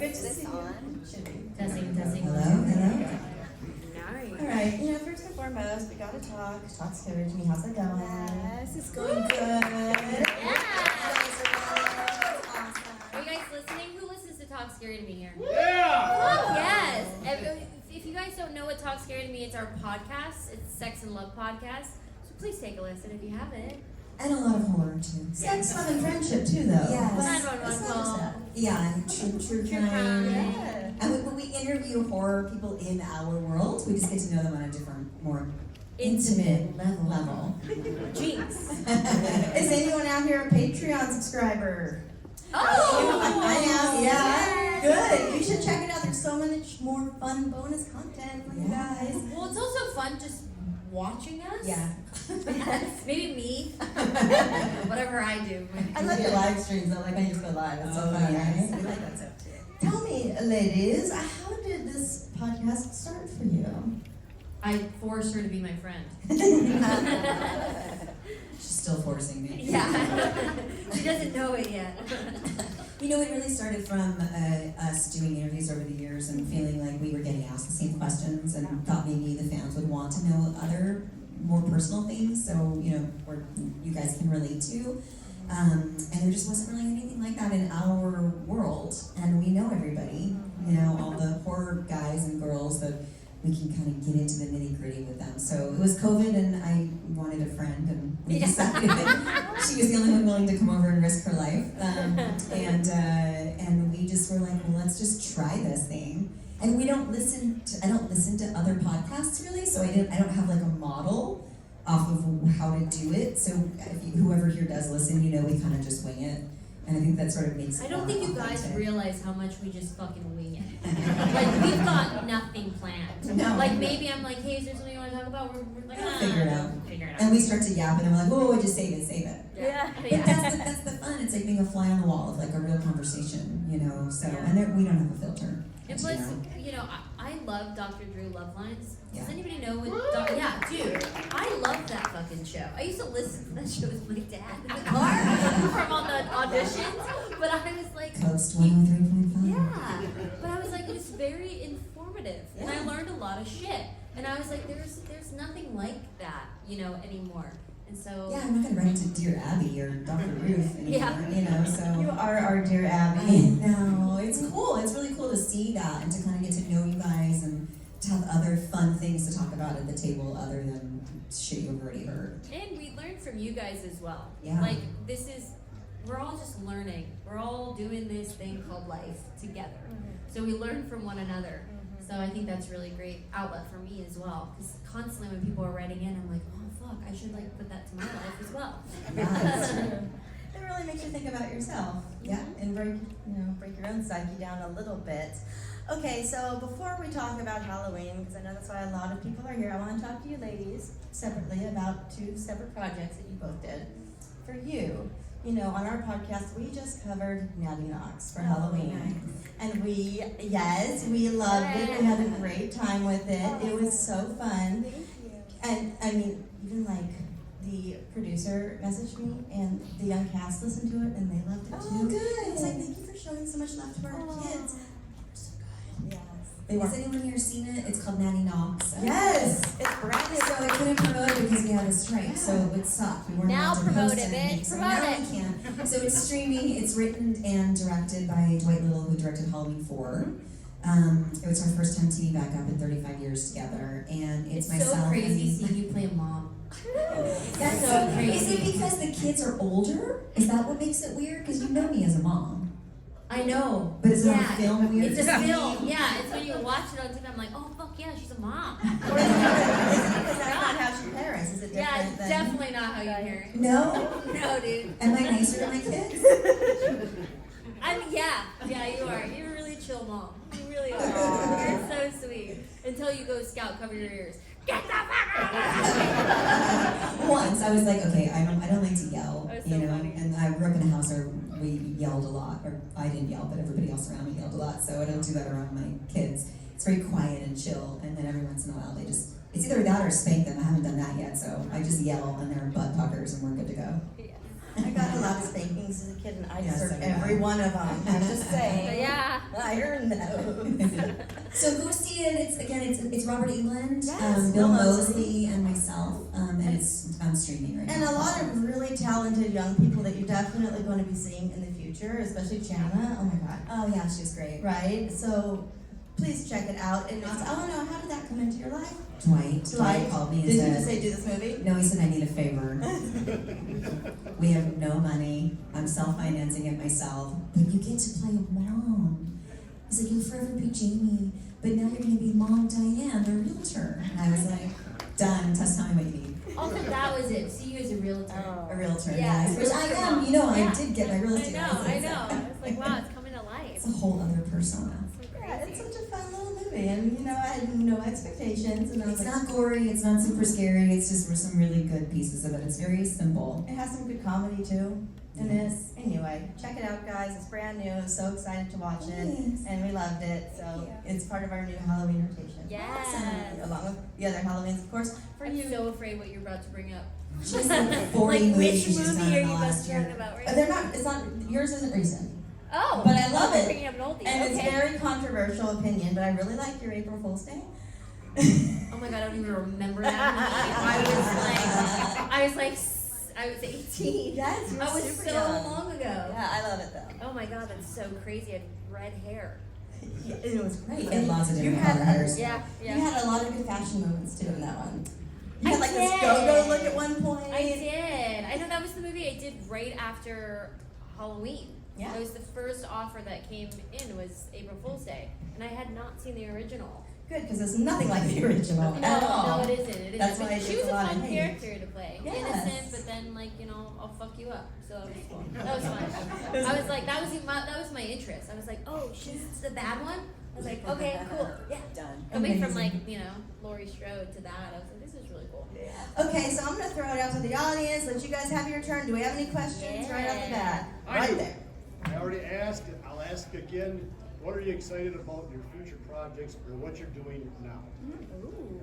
Good to see you. Testing. Hello. All right. First and foremost, we gotta talk. Talk's good. Me, how's it going? Yes, it's going good. Yeah. Awesome. Are you guys listening? Who listens to Talk Scary to Me here? Yeah! Oh, yes. If you guys don't know what Talk Scary to Me, it's our podcast. It's a sex and love podcast. So please take a listen if you haven't. And a lot of horror too. Sex, fun, and friendship too, though. Yes. 911 call. Yeah, and true crime. Yeah. And when we interview horror people in our world, we just get to know them on a different, more intimate level. Jinx. Is anyone out here a Patreon subscriber? Oh! I am. Yeah. Yes. Good. You should check it out. There's so much more fun bonus content for you guys. Well, it's also fun just watching us. Yeah. Maybe me. Whatever I do. I love your live streams. I like how you just go live. It's so funny. Yes. I like that stuff too. Tell me, ladies, how did this podcast start for you? I forced her to be my friend. She's still forcing me. Yeah. She doesn't know it yet. You know, it really started from us doing interviews over the years and feeling like we were getting asked the same questions and thought maybe the fans would want to know other more personal things, so, where you guys can relate to. And there just wasn't really anything like that in our world. And we know everybody, all the horror guys and girls that we can kind of get into the nitty-gritty with them. So it was COVID, and I wanted a friend, and we decided that she was the only one willing to come over and risk her life. And we just were like, well, let's just try this thing. And I don't listen to other podcasts really, so I don't have like a model off of how to do it. So whoever here does listen, we kind of just wing it. And I think that sort of makes it I don't think you guys authentic. realize how much we just fucking wing it. Like, we've got nothing planned. No. Like, maybe I'm like, hey, is there something you want to talk about? We're like, Figure it out. Figure it out. And we start to yap, and I'm like, oh, just save it. Yeah. But that's the fun. It's like being a fly on the wall of like a real conversation, So, and we don't have a filter. And as plus, you know. I love Dr. Drew Love Lines. Yeah. Does anybody know what? Yeah, dude, I love that fucking show. I used to listen to that show with my dad in the car from all the auditions. But I was like, Coast 103.5. yeah. But I was like, it was very informative, and I Yeah. learned a lot of shit. And I was like, there's nothing like that, anymore. And so Yeah, I'm not gonna write to Dear Abby or Dr. Ruth anymore, so. You are our dear Abby. No, it's cool. It's really cool to see that and to kind of get to know you guys and to have other fun things to talk about at the table other than shit you've already heard. And we learned from you guys as well. Yeah. Like, we're all just learning. We're all doing this thing called life together. So we learn from one another. So I think that's really great outlet for me as well. Because constantly when people are writing in, I'm like, oh fuck, I should put that to my life as well. Yeah, that's true. It really makes you think about yourself. Yeah. And break your own psyche down a little bit. Okay, so before we talk about Halloween, because I know that's why a lot of people are here, I want to talk to you ladies separately about two separate projects that you both did. For you, on our podcast, we just covered Natty Knox for Halloween. And we loved it. We had a great time with it. It was so fun. Thank you. And I mean, even the producer messaged me, and the young cast listened to it, and they loved it too. Oh, good. It's like, thank you for showing so much love to our kids. Yes. Has anyone here seen it? It's called Natty Knox. Yes, it's brand new. So I couldn't promote it because we had a strike, so it sucked. We weren't Now allowed to promote post it, anything, bitch. so Promote now it. we can. So it's streaming. It's written and directed by Dwight Little, who directed Halloween 4. It was our first time TV back up in 35 years together, and it's myself. so crazy and seeing you play a mom. That's so crazy. Is it because the kids are older? Is that what makes it weird? Because you know me as a mom. I know. But is it on film weird? It's a film. Yeah, it's when you watch it on TV, I'm like, oh fuck yeah, she's a mom. Or is it because that's not how she parents? Is it different Yeah, it's than... definitely not how you parent. No? No, dude. Am I nicer to my kids? Yeah, you are. You're a really chill mom. You really are. You're so sweet. Until you go scout, cover your ears. Get the fuck out of here! Once I was like, okay, I don't like to yell, That was so funny. and I grew up in a house where we yelled a lot, or I didn't yell, but everybody else around me yelled a lot, so I don't do that around my kids. It's very quiet and chill, and then every once in a while it's either that or spank them. I haven't done that yet, so I just yell and they're butt puckers and we're good to go. I got a lot of spankings as a kid, and I Yes, deserve so did I. every one of them. I'm just saying. Yeah. I fire nose. So go see it. It's Robert England, Yes, Bill Bill Moseley, and myself, and it's streaming right now. And a lot of really talented young people that you're definitely going to be seeing in the future, especially Jana. Oh my God. Oh yeah, she's great. Right? So please check it out. And also, I want to know, how did that come into your life? Dwight called me and Did you said, just say do this movie? no, he said, I need a favor. We have no money. I'm self-financing it myself. But you get to play a mom. He's like, you'll forever be Jamie, but now you're going to be Mom Diane, the realtor. And I was like, done. Just tell me what you need. Also, that was it. See you as a realtor. A realtor, Yeah, yes. Which I realtor am. mom. You know, Yeah. I did get my real I estate know. license. I was like, wow, it's coming to life. It's a whole other persona. So Yeah, crazy. it's such a fun little movie. And, you know, I had no expectations. And I was It's like, not gory, it's not super scary, it's just some really good pieces of it. It's very simple. it has some good comedy too. And Yes. anyway, check it out, guys. It's brand new. So excited to watch it. Yes. And we loved it. So it's part of our new Halloween rotation. Yes. Along with the other Halloweens, of course. For I'm you. so afraid what you're about to bring up. She's like 40 Like, movies which she's done movie are in you the about last to talk year. about right They're not, it's not, yours isn't recent. Oh, But I love we're it. bringing up an oldie. And it's Okay. very controversial opinion, but I really like your April Fool's Day. Oh my god, I don't even remember that movie. I was 18. Yes, you were That was super so young. long ago. Yeah, I love it though. Oh my god, that's so crazy. I had red hair. Yeah, it was great. And lots of you different had color hairs. Yeah, You yeah. had a lot of good fashion moments too in that one. You I had like this did. go-go look at one point. I did. I know that was the movie I did right after Halloween. Yeah. It was the first offer that came in was April Fool's Day, and I had not seen the original. Good, because it's nothing like the original at all. No, it isn't. It isn't. That's why But it she gets was a a lot fun of hate. character to play. Yes. Innocent, but then I'll fuck you up. So that was cool. That was fun. I was like, that was my interest. I was like, oh, she's the bad one. I was like, okay, cool, yeah. Done. Coming from Amazing. Laurie Strode to that, I was like, this is really cool. Okay, so I'm going to throw it out to the audience. Let you guys have your turn. Do we have any questions right off the bat? I Right do. there. I already asked, I'll ask again, what are you excited about in your future projects or what you're doing now? Ooh.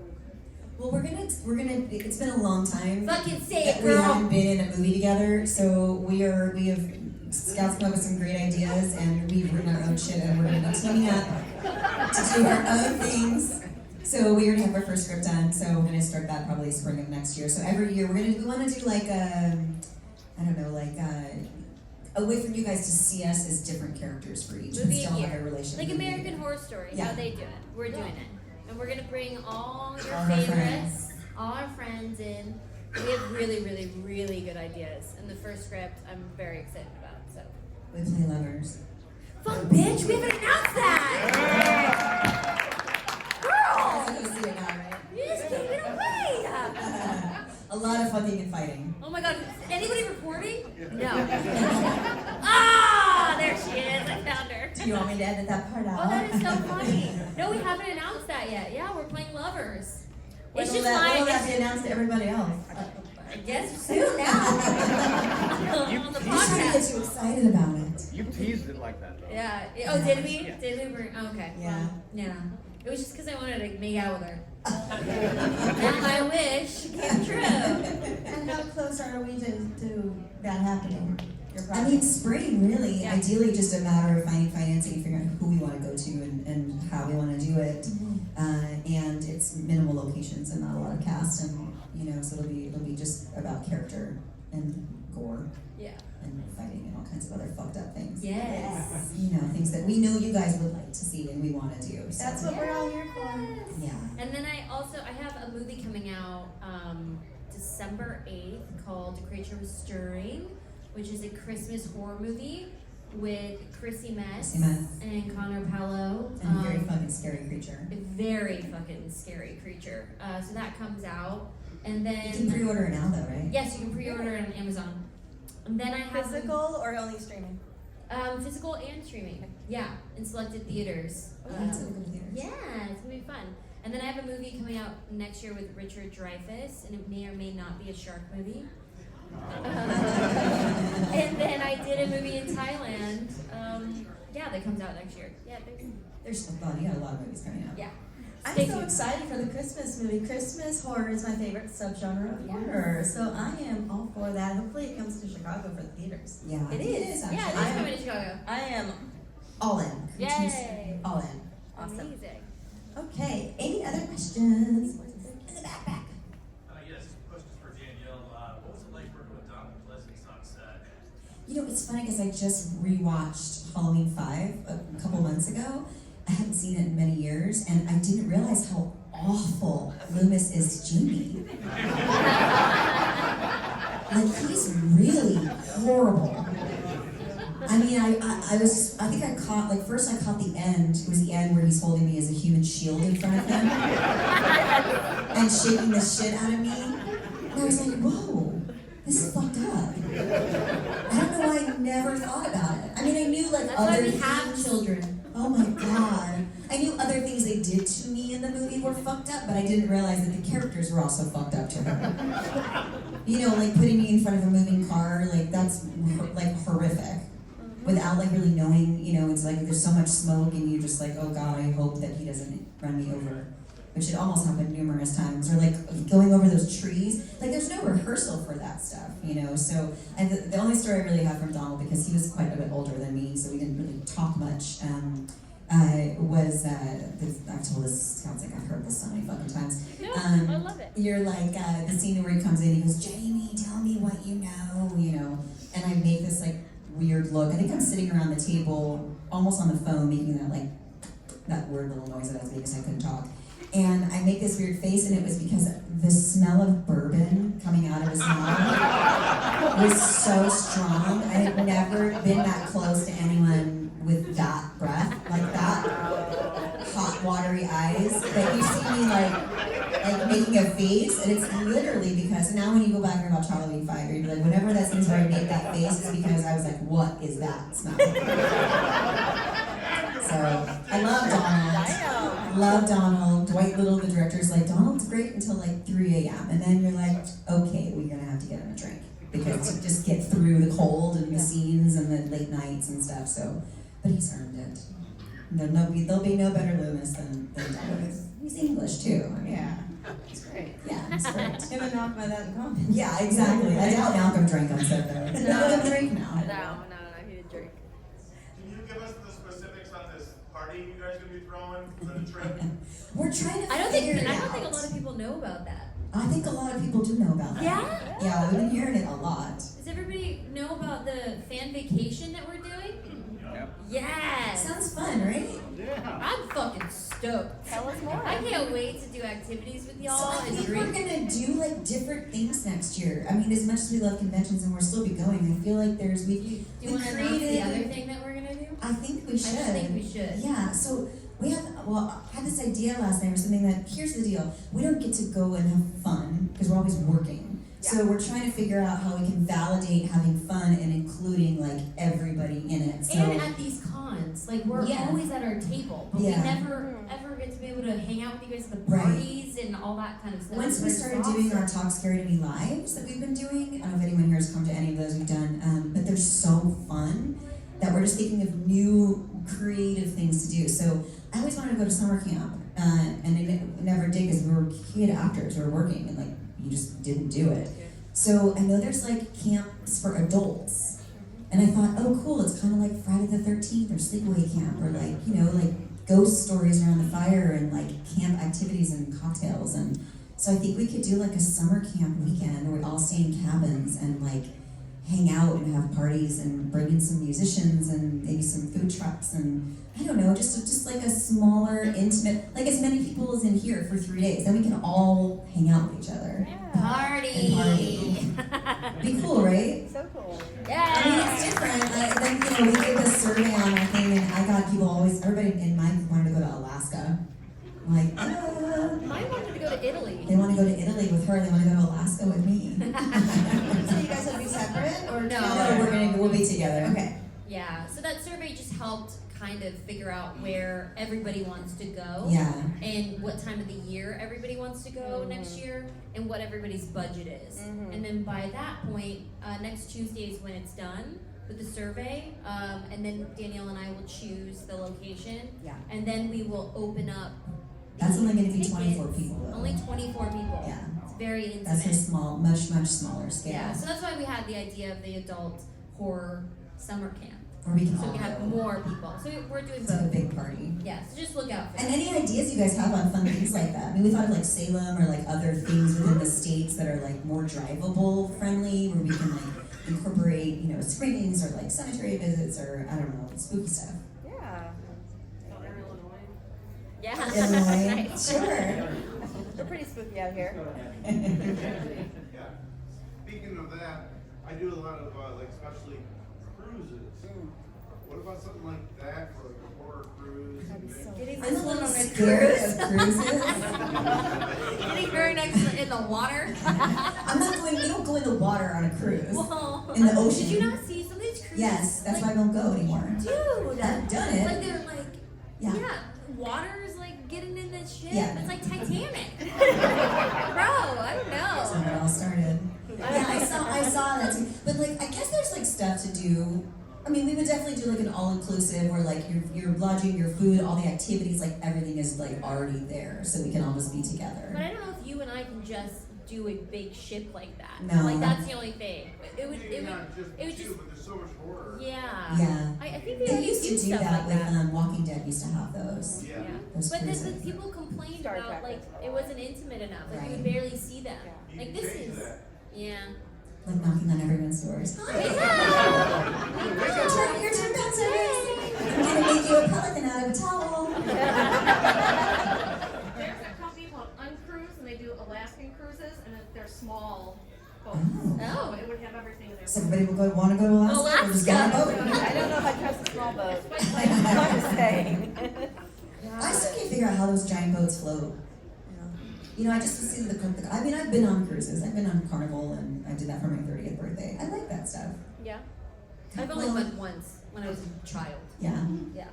Well, we're gonna. It's been a long time Fucking say that it, we girl. haven't been in a movie together. So we have Scout's come up with some great ideas, and we've written our own shit, and we're gonna be teaming up to do our own things. So we already have our first script done. So we're gonna start that probably spring of next year. So every year we want to do like a way for you guys to see us as different characters for each, but Movie a still have year. a relationship. Like movie a American year. Horror Story, Yeah. how they do it. We're doing it. And we're gonna bring all your All our favorites, friends. all our friends in. We have really, really, really good ideas. And the first script I'm very excited about. So We play lovers. fuck bitch, we haven't announced that! Girl! You see it now, right? You just gave it away! A lot of fucking and fighting. Oh my god, is anybody recording? No. Ah, there she is. I found her. Do you want me to edit that part out? Oh, that is so funny. No, we haven't announced that yet. Yeah, we're playing lovers. When It's will just that, when will that my. be announced to everybody else? I guess soon now. On the I'm just trying to get podcast. you excited about it. You teased it like that, though. Yeah. Oh, did we? Yeah. Did we? Oh, okay. Yeah. Yeah. It was just because I wanted to make out with her. And my wish came true. And how close are we to that happening? Your I project? mean, spring, really. Yeah. Ideally, just a matter of finding financing, figuring out who we want to go to and how we want to do it. And it's minimal locations and not a lot of cast, and so it'll be just about character and gore Yeah. and fighting and all kinds of other fucked up things. Yes. Things that we know you guys would like to see and we want to do. So. That's what we're all here for. Yeah. And then I have a movie coming out December 8th called The Creature Was Stirring, which is a Christmas horror movie with Chrissy Metz Chrissy Metz. and Connor Pallo. And a very fucking scary creature. A very fucking scary creature. So that comes out. And You then can pre-order it now, though, right? yes, you can pre-order it on Amazon. And then I have Physical or only streaming? physical and streaming. Yeah, in selected theaters. Oh, that's gonna go to theaters. Yeah, it's gonna be fun. And then I have a movie coming out next year with Richard Dreyfuss, and it may or may not be a shark movie. And then I did a movie in Thailand. That comes out next year. Yeah, There's you got a lot of movies coming out. yeah. I'm Stay so tuned. excited for the Christmas movie. Christmas horror is my favorite subgenre of horror, so I am all for that. Hopefully, it comes to Chicago for the theaters. Yeah. It is. actually. Yeah, it is coming to Chicago. I am All in. Yay! All in. Awesome. Amazing. Okay, any other questions? In the backpack. Yes, questions for Danielle. What was it like working with Don and Pleasance on set? You know, it's funny because I just rewatched Halloween 5 a couple months ago. I hadn't seen it in many years, and I didn't realize how awful Loomis is Jamie. Like, he's really horrible. I mean, I think I caught, like, first I caught the end. It was the end where he's holding me as a human shield in front of him and shaking the shit out of me. And I was like, whoa, this is fucked up. I don't know why I never thought about it. I mean, I knew, like, That's other why we things. have children. Oh my god. I knew other things they did to me in the movie were fucked up, but I didn't realize that the characters were also fucked up to her. You know, like putting me in front of a moving car, like that's like horrific. Without like really knowing, you know, it's like there's so much smoke and you're just like, oh god, I hope that he doesn't run me over. Which it almost happened numerous times. Or like going over those trees. Like there's no rehearsal for that stuff, you know. So the only story I really have from Donald, because he was quite a bit older than me, so we didn't really talk much, I've told this, sounds like I've heard this so many fucking times. No, I love it. You're like, the scene where he comes in, he goes, Jamie, tell me what you know. And I make this like weird look. I think I'm sitting around the table, almost on the phone, making that like, that weird little noise that I was making because I couldn't talk. And I make this weird face, and it was because the smell of bourbon coming out of his mouth was so strong. I had never been that close to anyone with that breath, like that, hot, watery eyes. But you see me like making a face, and it's literally because now when you go back and watch Halloween 5, you're like, whenever that scene's where I made that face, is because I was like, what is that smell? So I love Donald. Love Donald. Dwight Little, the director, is like, Donald's great until like 3 a.m. And then you're like, okay, we're gonna have to get him a drink. Because to just get through the cold and the scenes and the late nights and stuff. So, but he's earned it. There'll be no better Loomis than Donald. He's English too. I mean, Yeah. That's great. yeah, it's great. Him and Malcolm had that in common. Yeah, exactly. I doubt Malcolm drank on set though. No. Drink now. No, he didn't drink. Can you give us the specifics on this party you guys gonna be throwing for the trip? We're trying to I don't think figure it a out. lot of people know about that. I think a lot of people do know about that. Yeah? Yeah, we've been hearing it a lot. Does everybody know about the fan vacation that we're doing? Yes. Sounds fun, right? Yeah. I'm fucking stoked. Tell us more. I can't wait to do activities with So y'all I and think we're drink. gonna do like different things next year. I mean, as much as we love conventions and we'll still be going, I feel like Do you want to announce the other thing that we're gonna do? I think we should. I think we should. Yeah. So we have. Well, I had this idea last night or something that here's the deal: we don't get to go and have fun because we're always working. So we're trying to figure out how we can validate having fun and including like everybody in it. So And at these cons, like we're Yeah. always at our table, but Yeah. we never ever get to be able to hang out with you guys at the Right. parties and all that kind of stuff. once we It's started awesome. doing our Talk Scary to Me lives that we've been doing, I don't know if anyone here has come to any of those we've done, but they're so fun that we're just thinking of new creative things to do. So I always wanted to go to summer camp, and I never did because we were kid actors, we were working, and like you just didn't do it. So I know there's like camps for adults, and I thought, oh cool, it's kind of like Friday the 13th or Sleepaway Camp, or like, you know, like ghost stories around the fire and like camp activities and cocktails. And so I think we could do like a summer camp weekend where we all stay in cabins and like hang out and have parties and bring in some musicians and maybe some food trucks and I don't know, just like a smaller, intimate, like as many people as in here for 3 days. Then we can all hang out with each other. Party. Be cool, right? So cool. Yeah. I mean, it's different. Then, you know, we did this survey on our thing, and I got people everybody in my group wanted to go to Alaska. I'm like, Mine wanted to go to Italy. they want to go to Italy with her, they want to go to Alaska with me. So you guys will be separate or No. No, we'll be together. Okay. Yeah. So that survey just helped kind of figure out where everybody wants to go. Yeah. And what time of the year everybody wants to go next year, and what everybody's budget is. And then by that point, next Tuesday is when it's done with the survey, and then Danielle and I will choose the location, Yeah. and then we will open up. That's only going to be tickets. 24 people, though. Only 24 people. Yeah. It's very intimate. That's a small, much smaller scale. Yeah, so that's why we had the idea of the adult horror summer camp. Where we can so all we can have go. more people. So we're doing It's like a both. big party. Yeah, so just look out for And that. any ideas you guys have on fun things like that? I mean, we thought of like Salem or like other things within the states that are like more drivable friendly, where we can like incorporate, you know, screenings or like cemetery visits or I don't know, spooky stuff. Yeah. Yeah. Illinois, Nice. sure. We're pretty spooky out here. Yeah. Speaking of that, I do a lot of like especially cruises. What about something like that for like a horror cruise? Getting I'm this a one little on a scared cruise. of cruises. Getting very next in the water. I'm not going. We don't go in the water on a cruise. Whoa. In the ocean. Did you not see some of these cruises? Yes, that's why I like, don't go anymore. Dude, I've done it. Like they're like, Yeah. water is like getting in this shit. Yeah. It's like Titanic. Bro, I don't That's know. how it all started. Yeah, I saw that too. But like, I guess there's like stuff to do. I mean, we would definitely do like an all-inclusive where like your lodging, your food, all the activities, like everything is like already there, so we can all just be But together. I don't know if you and I can just do a big ship like that. No. Like that's the only thing. It would Maybe not just it would two, just but there's so much horror. yeah. Yeah. I think they They already used to do stuff that like with Walking Dead. Used to have those. Yeah. Those But then cruises. the people complained Star about Trek like as well. it wasn't intimate enough. Like you Right. could barely see them. You Like can this change is that. yeah. Like knocking on everyone's doors. Yeah. Your turn, bouncers. I'm gonna make you a pelican out of a towel. There's a company called Uncruise, and they do Alaskan cruises, and they're small boats. Oh. So it would have everything in there. So everybody will want to go to Alaska. We'll just go on a boat. I don't know if I trust a small boat. I'm just saying. I still can't figure out how those giant boats float. You know, I just see I mean, I've been on cruises. I've been on Carnival, and I did that for my 30th birthday. I like that stuff. Yeah. I've only Well- went once when I was a child. Yeah. Yeah.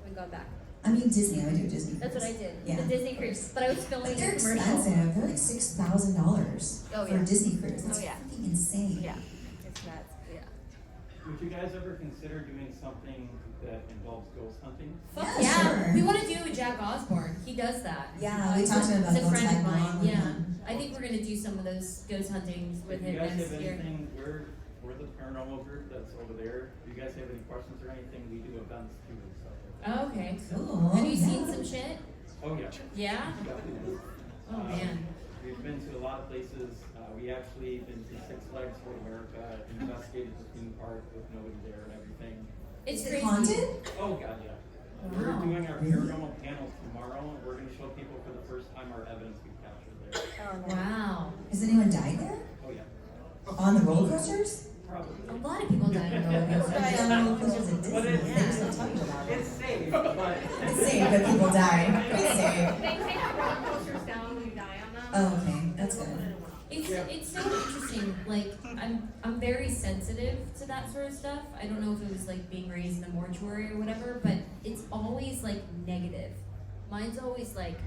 We gone back. I mean, Disney. I do Disney. That's what I cruise. did. Yeah. The Disney cruise. But I was filming But they're a commercial. expensive. They're like $6,000 Oh, for yeah. a Disney cruise. That's Oh, yeah. fucking insane. Yeah. It's nuts. Yeah. Would you guys ever consider doing something that involves ghost hunting? Fuck Yeah, yeah. sure. We want to do with Jack Osborne. He does that. Yeah, we talked to him about He's a going friend of tag along mine. with Yeah. him. I think we're gonna do some of those ghost huntings with If you him guys next have year. anything, we're the paranormal group that's over there. If you guys have any questions or anything, we do events too and stuff like that. Oh, okay. Cool. Have you yeah. seen some shit? Oh, yeah. Yeah. Definitely. Oh man. We've been to a lot of places. We actually been to Six Flags for America, investigated the theme park with nobody there and everything. It's Is it crazy. haunted? Oh, God, yeah. Wow. We're doing our Really? paranormal panel tomorrow, and we're going to show people for the first time our evidence we captured there. Oh, no. Wow. Has anyone died there? Oh, yeah. On the roller coasters? Probably. A lot of people died on roller People coasters. died on roller coasters at But Disney. it's- They still tell you about it. It's safe, but. It's safe, but people die. It's safe. They take the roller coasters down when you die on them. Oh, okay. That's We'll put good. it in one. It's so interesting. Like I'm very sensitive to that sort of stuff. I don't know if it was like being raised in a mortuary or whatever, but it's always like negative. Mine's always like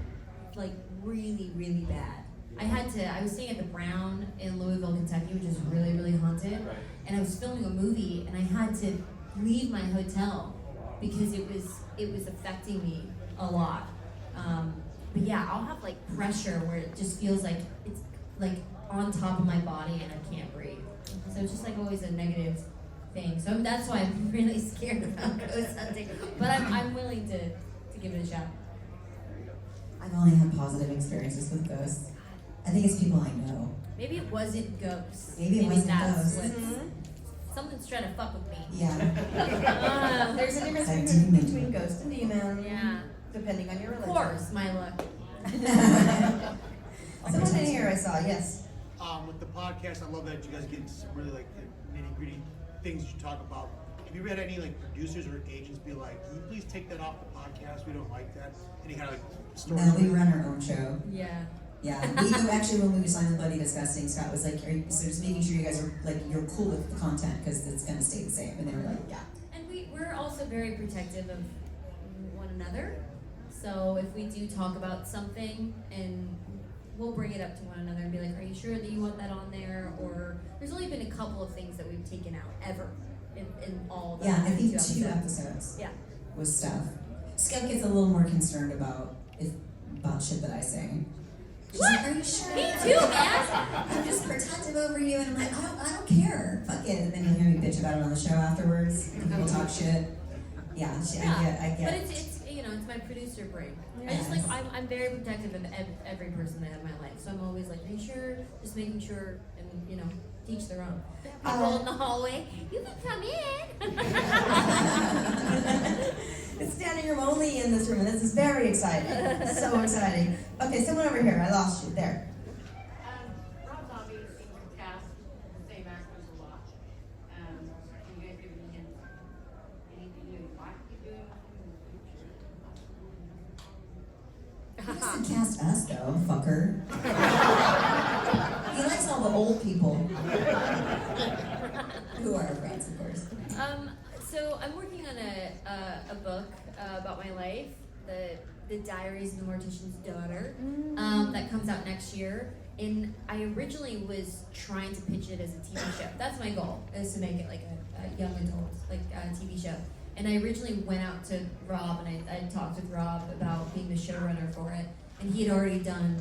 really, really bad. I was staying at the Brown in Louisville, Kentucky, which is really, really haunted. Right. And I was filming a movie and I had to leave my hotel because it was affecting me a lot. But yeah, I'll have like pressure where it just feels like it's like on top of my body and I can't breathe. So it's just like always a negative thing. So that's why I'm really scared about ghost hunting. But I'm willing to give it a shot. I've only had positive experiences with ghosts. I think it's people I know. Maybe it wasn't ghosts. Maybe it wasn't that's ghosts. what something's trying to fuck with me. Yeah. There's a difference A between, demon. between ghost and demon, Yeah. depending on your Of religion. course, my luck. Someone in here I saw, yes. With the podcast, I love that you guys get into some really like the nitty gritty things you talk about. Have you had any like producers or agents be like, "Can you please take that off the podcast? We don't like that." Any kind of like stories? No, we run our own show. Yeah. Yeah, we do actually when we signed with Bloody Disgusting, Scott was like, so just making sure you guys are like, you're cool with the content because it's gonna stay the same. And they were like, yeah. And we're also very protective of one another. So if we do talk about something and we'll bring it up to one another and be like, are you sure that you want that on there? Or there's only been a couple of things that we've taken out ever in all the Yeah, I think 2 two episodes Yeah. was stuff. Scott gets a little more concerned about shit that I say. She's like, are you sure? Me too, man. I'm just protective over you, and I'm like, I don't care. Fuck it. And then you hear me bitch about it on the show afterwards. And people talk shit. Yeah, I get. But it's it's my producer brain. I just Yes. I'm very protective of every person that I have in my life. So I'm always like, are you sure? Just making sure, and teach their own. People in the hallway, you can come in. It's standing room only in this room, and this is very exciting. So exciting. Okay, someone over here. I lost you. There. Rob Zombie seems to cast the same actors a lot. Can you guys give me hints? Anything you might be doing in the future? He doesn't cast us though, fucker. He likes all the old people. Who are our friends, of course. So I'm working on a book about my life, the Diaries of the Mortician's Daughter, that comes out next year. And I originally was trying to pitch it as a TV show. That's my goal, is to make it like a young adult, like a TV show. And I originally went out to Rob, and I talked with Rob about being the showrunner for it. And he had already done,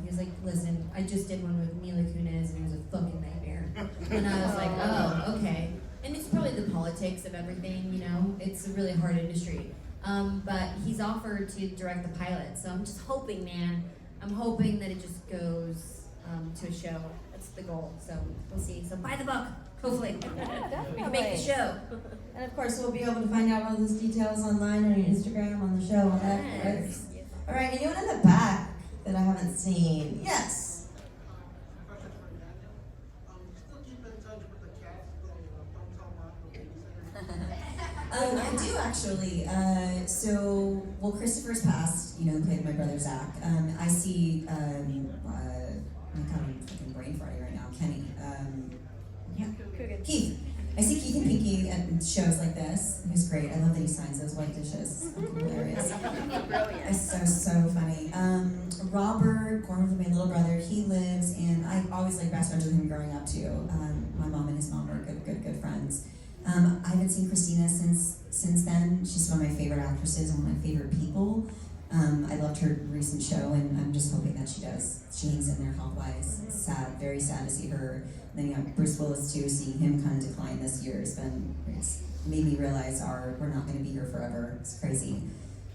he was like, listen, I just did one with Mila Kunis, and it was a fucking nightmare. And I was like, oh, okay. And it's probably the politics of everything, it's a really hard industry. But he's offered to direct the pilot, so I'm just hoping, man, I'm hoping that it just goes to a show. That's the goal, so we'll see. So buy the book, hopefully. We can make the show. And of course, we'll be able to find out all those details online on your Instagram, on the show, all that. Right? Yes. All right, anyone in the back that I haven't seen? Yes. I do actually. Christopher's passed. Played my brother Zach. I see. I'm kind of fucking brain Friday right now. Kenny. Keith. I see Keith and Pinky at shows like this. He's great. I love that he signs those white dishes. It's fucking hilarious. Brilliant. It's so funny. Robert, Gorman, my little brother, he lives, and I always like best friends with him growing up too. My mom and his mom were good friends. I haven't seen Christina since then. She's one of my favorite actresses and one of my favorite people. I loved her recent show, and I'm just hoping that she hangs in there health-wise. It's sad, very sad to see her. And then Bruce Willis too. Seeing him kind of decline this year it's made me realize we're not going to be here forever. It's crazy.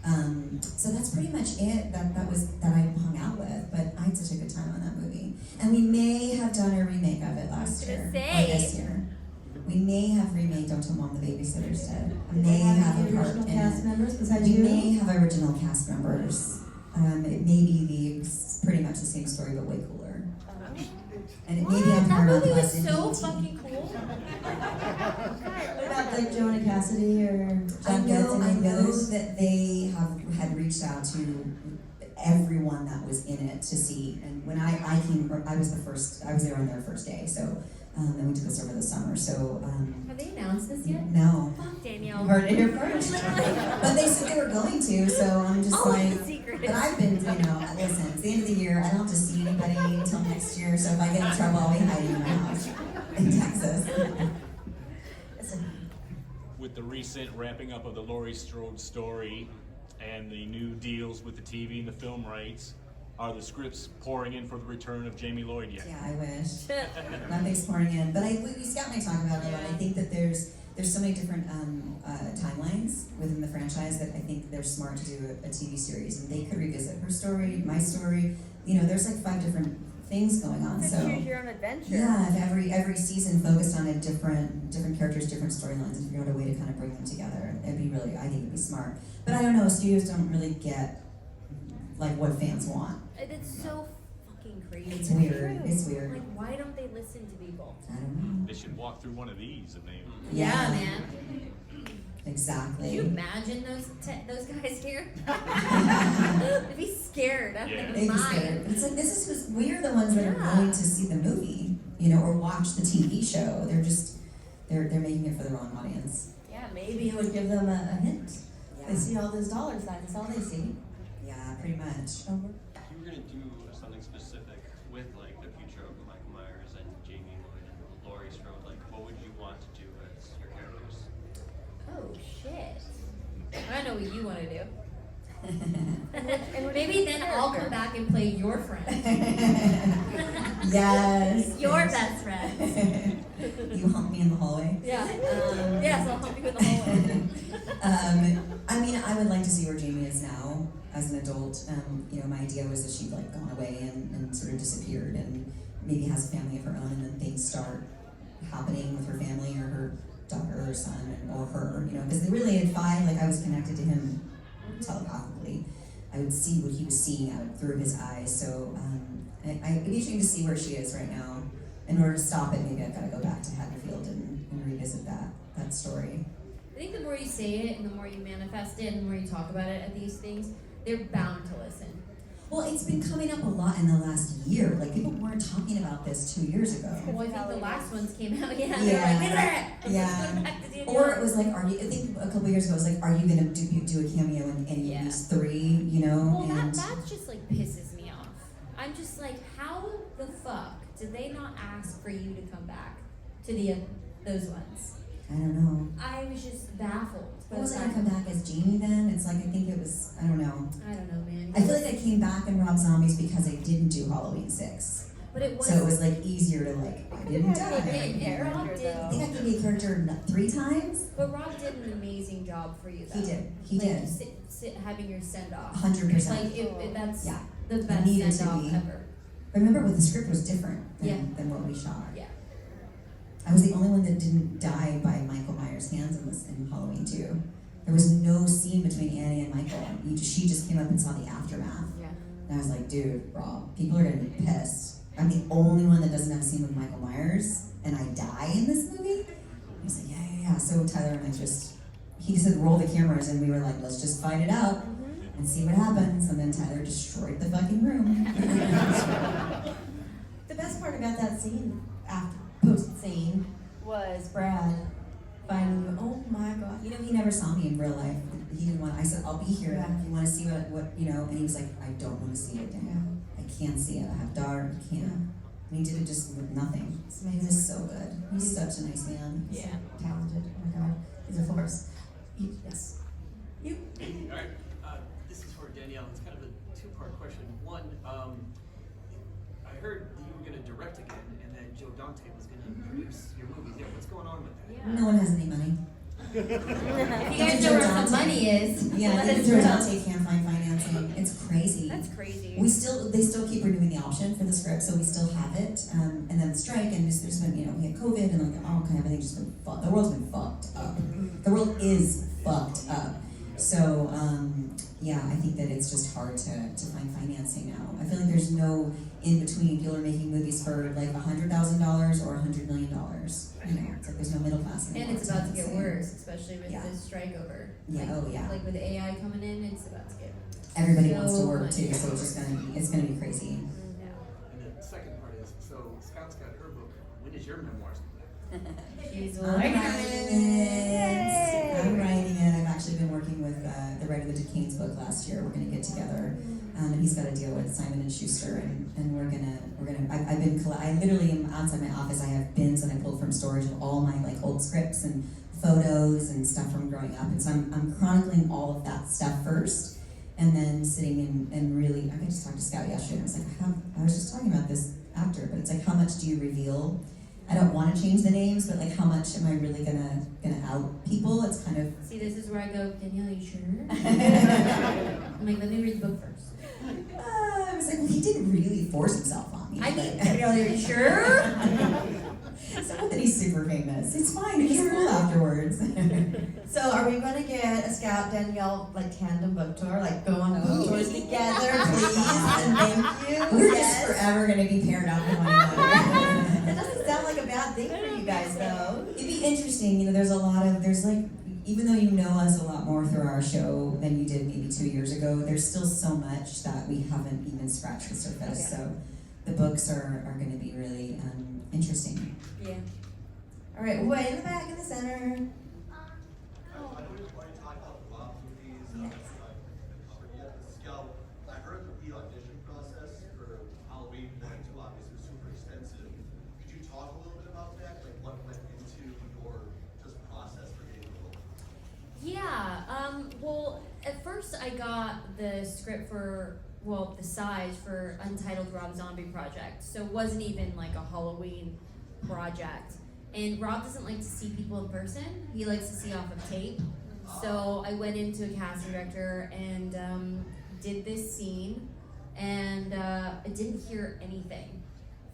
So that's pretty much it that I hung out with. But I had such a good time on that movie, and we may have done a remake of it last year or this year. We may have remade Don't Tell Mom the Babysitter's Dead. We may have a part original in cast it. members besides We you? may have original cast members. It may be pretty much the same story but way cooler. And it may be on That Paramount movie was Plus in so BET. fucking cool. What about like Jonah Cassidy or I John Getz and any know others? that they had reached out to everyone that was in it to see. And when I was there on their first day. So. And we took this over the summer, so. Have they announced this yet? No. Fuck Danielle. You heard it here first. But they said they were going to, so I'm just Secret. But I've been, listen, it's the end of the year. I don't have to see anybody until next year, so if I get in trouble, I'll be hiding in my house in Texas. With the recent wrapping up of the Laurie Strode story and the new deals with the TV and the film rights, are the scripts pouring in for the return of Jamie Lloyd yet? Yeah, I wish. Nothing's pouring in. But Scott and I talk about it a lot. I think that there's so many different timelines within the franchise that I think they're smart to do a TV series. And they could revisit her story, my story. There's like 5 different things going on. Just So choose your own adventure. yeah, if every season focused on a different characters, different storylines, and figure out a way to kind of bring them together, I think it'd be smart. But I don't know, studios don't really get like what fans want. It's so fucking crazy. It's weird. It's weird. Like, why don't they listen to people? I don't know. They should walk through one of these if they. Yeah, man. Exactly. Could you imagine those guys here? They'd be scared. I Yeah. don't They'd be mind. scared. But it's like we're the ones that are Yeah. going to see the movie, or watch the TV show. They're just they're making it for the wrong audience. Yeah, maybe it would give them a hint. Yeah. They see all those dollar signs. That's all they see. Yeah, pretty much. If you were going to do something specific with like the future of Michael Myers and Jamie Lloyd and Laurie Strode, like what would you want to do as your characters? Oh shit. I know what you want to do. Maybe then I'll come back and play your friend. Yes. Your best friend. You hump me in the hallway. Yeah. Yes, I'll help you in the hallway. I mean, I would like to see where Jamie is now as an adult. You know, my idea was that she'd like gone away and sort of disappeared and maybe has a family of her own, and then things start happening with her family or her daughter or son or her, you know, because they really had 5, like I was connected to him telepathically. I would see what he was seeing out through his eyes. So it'd be interesting to see where she is right now. In order to stop it, maybe I've got to go back to Haddonfield and revisit that story. I think the more you say it and the more you manifest it and the more you talk about it at these things, they're bound to listen. Well, it's been coming up a lot in the last year. Like, people weren't talking about this 2 years ago. Well, I think the last ones came out, yeah. Yeah. They're like, Yeah. Or it was like, I think a couple years ago, it was like, are you going to do a cameo in any of these 3, you know? Well, and that just like pisses me off. I'm just like, how the fuck did they not ask for you to come back to those ones? I don't know. I was just baffled. What was I going to come back as Jamie then? It's like, I think it was, I don't know. I don't know, man. I feel like I came back in Rob Zombies because I didn't do Halloween 6. But it was. So it was like easier to like, I didn't die. Rob I did. think I could be a character 3 times. But Rob did an amazing job for you, though. He did. He like, did. Having your send off. 100%. Like that's Yeah. the It best needed send to off be. ever. Remember, what the script was different than what we shot. Yeah. I was the only one that didn't die by Michael Myers' hands in Halloween 2. There was no scene between Annie and Michael. She just came up and saw the aftermath. Yeah. And I was like, dude, Rob, people are gonna be pissed. I'm the only one that doesn't have a scene with Michael Myers, and I die in this movie? I was like, yeah. So Tyler and I he said, roll the cameras, and we were like, let's just fight it out and see what happens. And then Tyler destroyed the fucking room. The best part about that scene, post scene, was Brad finding you. Oh my God. You know, he never saw me in real life. He didn't want. I said, I'll be here if you want to see what you know. And he was like, I don't want to see it, Danielle. I can't see it. I have daughter. I can't. And he did it just with nothing. He was so good. He's such a nice man. He's so talented. Oh my God. He's a force. Yes. You. All right. This is for Danielle. It's kind of a 2-part question. One, I heard that you were going to direct again, and that Joe Dante was going to produce your movies. Yeah, what's going on with that? No one has any money. If you guys know where some money is. Yeah, let us Joe know. Dante can't find financing. It's crazy. That's crazy. They still keep renewing the option for the script, so we still have it. And then the strike, and there's been, we had COVID, and like all kind of everything's just been fucked. The world's been fucked up. The world is fucked up. So yeah, I think that it's just hard to find financing now. I feel like there's no in between. People are making movies for like $100,000 or $100 million. You know, it's like there's no middle class anymore. And it's about to get insane. worse, especially with this strike over. Yeah. Like, Oh yeah. Like with AI coming in, it's about to get. Everybody so wants to work much. too, so it's gonna be crazy. And the second part is, so Scout's got her book. When is your memoirs coming out? She's I'm writing it. I've actually been working with the writer of the Duquesne's book last year. We're gonna get together, and he's got a deal with Simon and Schuster, and we're gonna. I literally am outside my office. I have bins that I pulled from storage of all my like old scripts and photos and stuff from growing up, and so I'm chronicling all of that stuff first, and then sitting and really. I just talked to Scout yesterday. And I was like, I was just talking about this actor, but it's like, how much do you reveal? I don't want to change the names, but like, how much am I really gonna out people? It's kind of. See, this is where I go, Danielle, you sure? I'm like, let me read the book first. I was like, well, he didn't really force himself on me. I mean, Danielle, are you sure? It's not that he's super famous. It's fine. It's cool afterwards. So are we gonna get a Scout Danielle like tandem book tour? Like go on book tours together, please, and thank you. We're just forever gonna be paired up with one another. That doesn't sound like a bad thing for you guys, though. It'd be interesting. There's like, even though you know us a lot more through our show than you did maybe 2 years ago, there's still so much that we haven't even scratched the surface. So the books are going to be really interesting. Yeah. All right, way in the back in the center. I know you already talked about the Rob movies. Scout, I heard that the audition process for Halloween 1 and 2 obviously was super extensive. Could you talk a little bit about that? Like what went into your just process for getting the role? Yeah. Well, at first first I got the script for, well, the size for Untitled Rob Zombie Project. So it wasn't even like a Halloween project. And Rob doesn't like to see people in person. He likes to see off of tape. So I went into a casting director and did this scene, and I didn't hear anything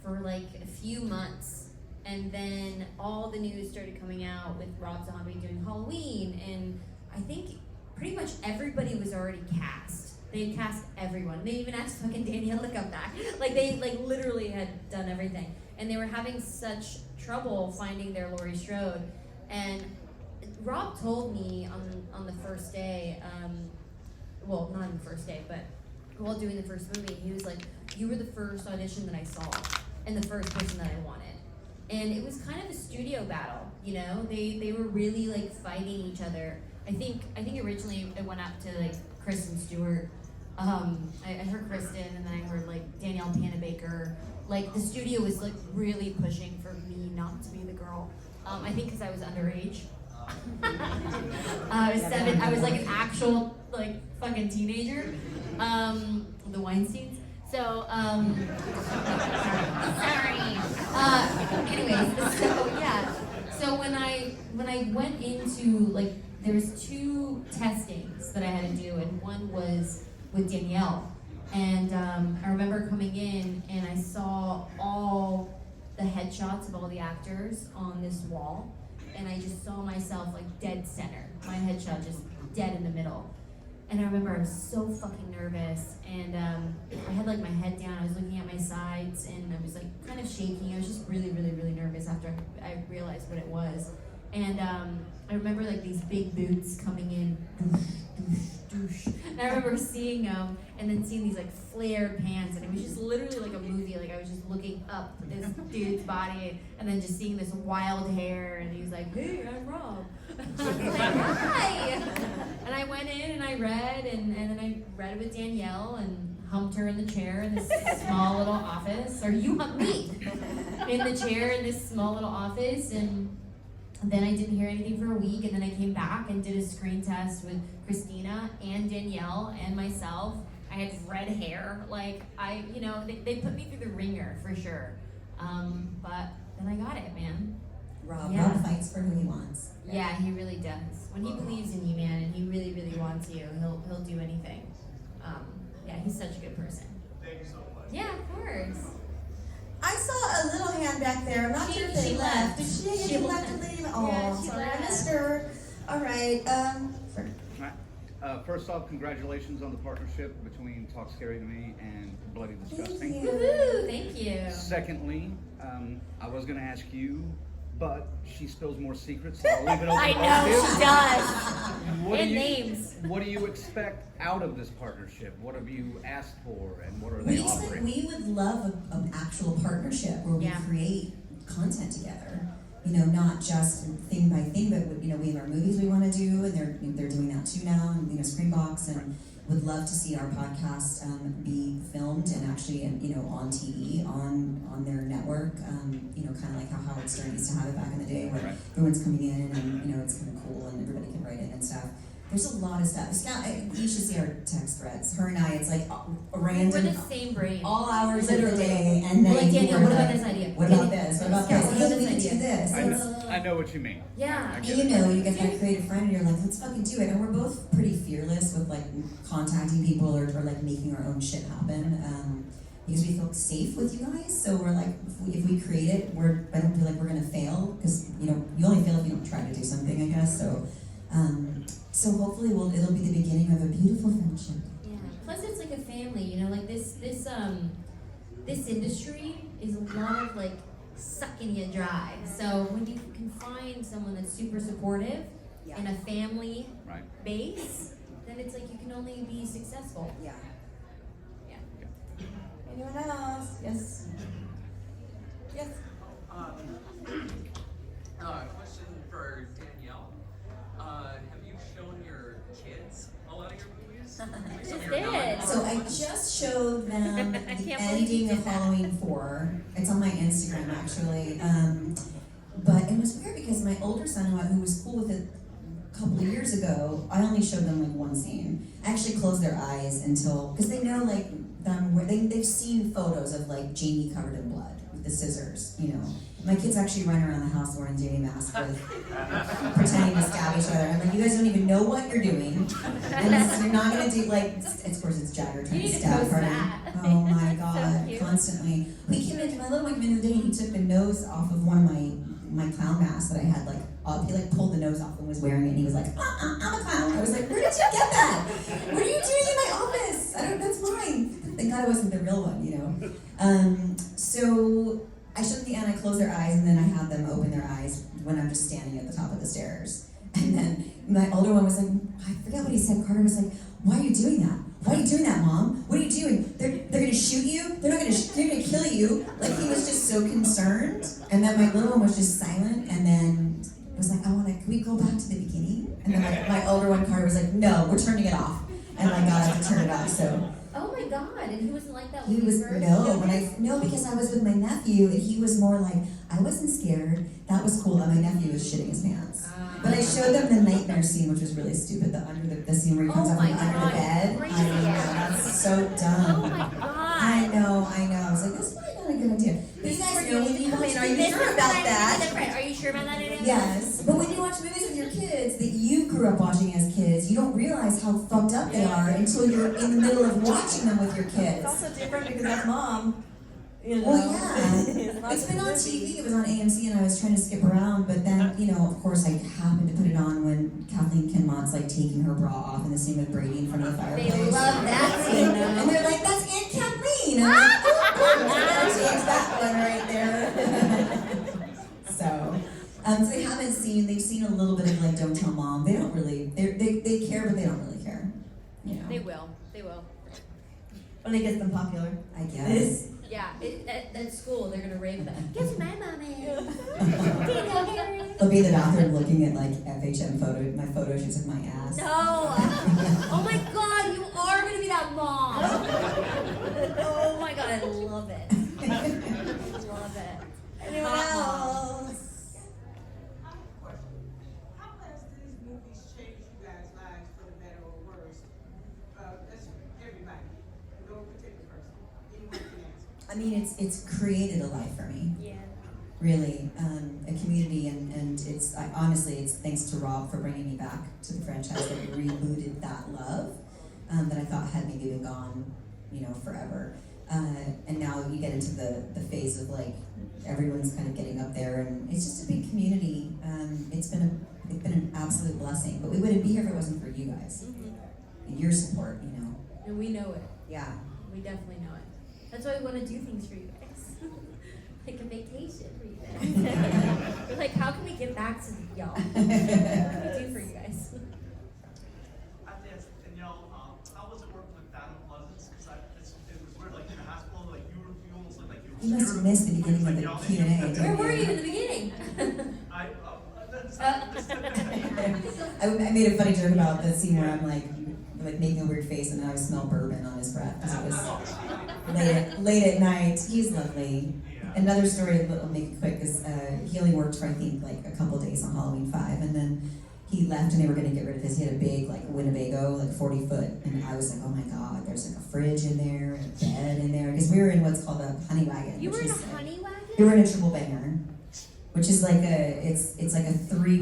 for like a few months. And then all the news started coming out with Rob Zombie doing Halloween, and I think pretty much everybody was already cast. They had cast everyone. They even asked fucking Danielle to come back. Like they literally had done everything. And they were having such trouble finding their Laurie Strode. And Rob told me on the first day, well, not on the first day, but while doing the first movie, he was like, you were the first audition that I saw and the first person that I wanted. And it was kind of a studio battle, you know? They were really like fighting each other. I think originally it went up to like Kristen Stewart. I heard Kristen, and then I heard like Danielle Panabaker. Like the studio was like really pushing for me not to be the girl. I think because I was underage. I was 7. I was like an actual like fucking teenager. The Weinsteins. So sorry. Anyways, so yeah. So when I went into like, there was 2 testings that I had to do, and one was with Danielle. And I remember coming in and I saw all the headshots of all the actors on this wall, and I just saw myself like dead center. My headshot just dead in the middle. And I remember I was so fucking nervous, and I had like my head down, I was looking at my sides, and I was like kind of shaking. I was just really, really, really nervous after I realized what it was. And I remember like these big boots coming in, and I remember seeing them, and then seeing these like flared pants, and it was just literally like a movie. Like I was just looking up at this dude's body, and then just seeing this wild hair, and he was like, "Hey, I'm Rob." I was like, "Hi!" And I went in and I read, and then I read it with Danielle and humped her in the chair in this small little office. Or you humped me in the chair in this small little office, and then I didn't hear anything for a week, and then I came back and did a screen test with Christina and Danielle and myself. I had red hair, like they put me through the ringer for sure. But then I got it, man. Rob fights for who he wants. Yeah, he really does. When he believes in you, man, and he really, really wants you, he'll do anything. Yeah, he's such a good person. Thank you so much. Yeah, of course. I saw a little hand back there. I'm not sure if they left. Did she left to leave? Oh, Yeah, she sorry, I left. missed her. All right. First off, congratulations on the partnership between Talk Scary to Me and Bloody Disgusting. Thank you. Woohoo! Thank you. Secondly, I was going to ask you, but she spills more secrets, so I'll leave it open. I to know, both of she you. does. And names. What do you expect out of this partnership? What have you asked for, and what are they offering? We would love an actual partnership where we create content together. You know, not just thing by thing, but we have our movies we want to do, and they're doing that too now, and Screenbox, and would love to see our podcast be filmed and actually on TV on their network. Kind of like how Howard Stern used to have it back in the day, where everyone's coming in and it's kind of cool and everybody can write it and stuff. There's a lot of stuff. You should see our text threads. Her and I, it's like a random. We're the same brain. All hours Literally. of the day, and then we're like, Danielle, what about this idea? What about this? What about this? What about Hey, we this can do idea? this. I know what you mean. Yeah. And you get that creative friend, and you're like, let's fucking do it. And we're both pretty fearless with like contacting people or like making our own shit happen. Because we feel safe with you guys, so we're like, if we create it, I don't feel like we're gonna fail, because you only fail if you don't try to do something, I guess. So hopefully it'll be the beginning of a beautiful friendship. Yeah. Plus, it's like a family. Like this industry is a lot of like sucking you dry. So when you can find someone that's super supportive in a family base, then it's like you can only be successful. Yeah. Anyone else? Yes. Yes. Question for Danielle. Have you shown your kids a lot of your movies? So I just showed them the can't believe you ending did of that. Halloween 4. It's on my Instagram actually. But it was weird because my older son, who was cool with it couple of years ago, I only showed them like one scene. I actually closed their eyes until, because they know like they've seen photos of like Jamie covered in blood with the scissors, you know. My kids actually run around the house wearing Jamie masks with pretending to stab each other. I'm like, you guys don't even know what you're doing, and you're not gonna do like. Of course, it's Jagger trying to stab Cardi. Oh my god, cute. constantly. He came into my little one came in the day and he took the nose off of one of my clown masks that I had like up. He like pulled the nose off and was wearing it, and he was like, I'm a clown. I was like, where did you get that? What are you doing in my office? That's mine. Thank God it wasn't the real one, you know. So I showed them the end, I closed their eyes, and then I had them open their eyes when I'm just standing at the top of the stairs. And then my older one was like, I forget what he said. Carter was like, why are you doing that? Why are you doing that, Mom? What are you doing? They're gonna shoot you? They're gonna kill you. Like, he was just so concerned. And then my little one was just silent, and then was like, can we go back to the beginning? And then my older one, Carter, was like, no, we're turning it off. And my God, I had to turn it off, so. Oh my God, and he wasn't like that He when was, you first no, because I was with my nephew, and he was more like, I wasn't scared, that was cool, and my nephew was shitting his pants. But I showed them the nightmare scene, which was really stupid, the scene where he comes up from under the bed. I know, that's so dumb. Oh my God. I know, I was like, that's probably not a good idea. But you guys know when you come in, are you sure about that? Are you sure about that? Yes, but when you watch movies with your kids that you grew up watching as kids, you don't realize how fucked up they are until you're in the middle of watching them with your kids. It's also different because that's Mom. You know? Well, yeah. It's been on TV, it was on AMC, and I was trying to skip around, but then, you know, of course, I happened to put it on when Kathleen Kinmont's like taking her bra off in the scene with Brady in front of the fireplace. They love that scene, though. And they're like, that's Aunt Kathleen! And I'm like, and then change that one right there. So they haven't seen, they've seen a little bit of like, don't tell Mom. They don't really, they care, but they don't really care. You know? They will. They will. When it gets them popular. I guess. Yeah, at school they're gonna rave about. Guess who my mom is? They'll be in the bathroom looking at like FHM my photo shoots of my ass. No. Oh my God, you are gonna be that mom. Oh my God, I love it. Love it. Anyone else? I mean, it's created a life for me. Yeah. Really, a community, and honestly, it's thanks to Rob for bringing me back to the franchise that rebooted that love that I thought had maybe been gone, you know, forever. And now you get into the phase of like everyone's kind of getting up there, and it's just a big community. It's been an absolute blessing. But we wouldn't be here if it wasn't for you guys and your support, you know. And we know it. Yeah. We definitely know it. That's why we want to do things for you guys. Like a vacation for you guys. We're like, how can we get back to y'all? What can we do for you guys? I have to ask Danielle, how was it working with Donald Pleasance? Because it was weird, like in the hospital, like you almost looked like you were You must have missed the beginning of the Q&A. Where were you in the beginning? I made a funny joke about the scene where I'm like making a weird face, and then I smell bourbon on his breath because it was late at night. He's lovely. Another story, I'll make it quick, is he only worked for I think like a couple days on Halloween 5, and then he left and they were going to get rid of his. He had a big like Winnebago, like 40 foot, and I was like, oh my God, there's like a fridge in there, and a bed in there, because we were in what's called a honey wagon. You were in a honey wagon? We were in a triple banger, which is like it's like a 3